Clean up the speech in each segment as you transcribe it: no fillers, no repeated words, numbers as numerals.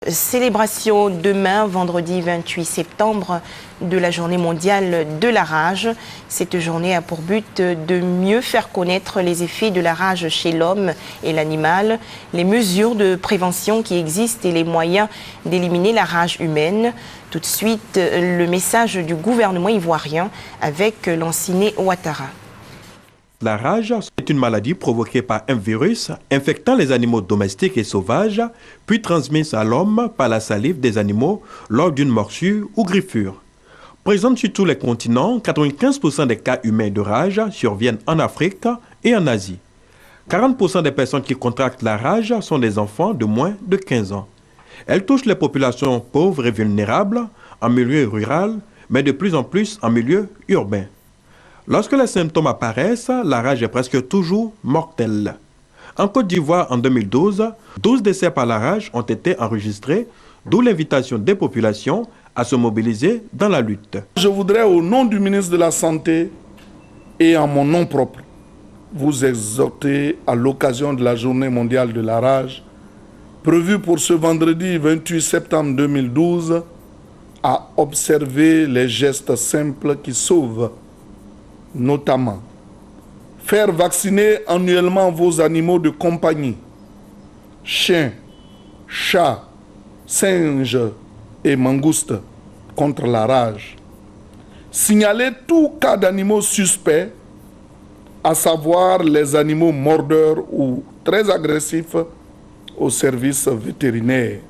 Célébration demain, vendredi 28 septembre, de la journée mondiale de la rage. Cette journée a pour but de mieux faire connaître les effets de la rage chez l'homme et l'animal, les mesures de prévention qui existent et les moyens d'éliminer la rage humaine. Tout de suite, le message du gouvernement ivoirien avec Lanciné Ouattara. La rage est une maladie provoquée par un virus infectant les animaux domestiques et sauvages, puis transmise à l'homme par la salive des animaux lors d'une morsure ou griffure. Présente sur tous les continents, 95% des cas humains de rage surviennent en Afrique et en Asie. 40% des personnes qui contractent la rage sont des enfants de moins de 15 ans. Elle touche les populations pauvres et vulnérables en milieu rural, mais de plus en plus en milieu urbain. Lorsque les symptômes apparaissent, la rage est presque toujours mortelle. En Côte d'Ivoire, en 2012, 12 décès par la rage ont été enregistrés, d'où l'invitation des populations à se mobiliser dans la lutte. Je voudrais, au nom du ministre de la Santé et en mon nom propre, vous exhorter à l'occasion de la Journée mondiale de la rage, prévue pour ce vendredi 28 septembre 2012, à observer les gestes simples qui sauvent. Notamment, faire vacciner annuellement vos animaux de compagnie, chiens, chats, singes et mangoustes contre la rage. Signaler tout cas d'animaux suspects, à savoir les animaux mordeurs ou très agressifs, au service vétérinaire.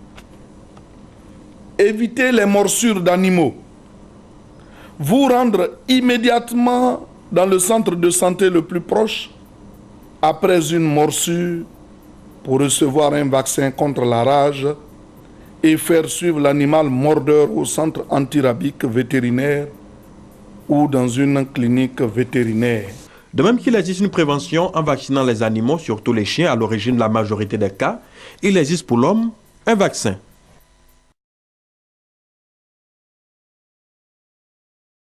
Éviter les morsures d'animaux. Vous rendre immédiatement dans le centre de santé le plus proche après une morsure pour recevoir un vaccin contre la rage et faire suivre l'animal mordeur au centre antirabique vétérinaire ou dans une clinique vétérinaire. De même qu'il existe une prévention en vaccinant les animaux, surtout les chiens, à l'origine de la majorité des cas, il existe pour l'homme un vaccin.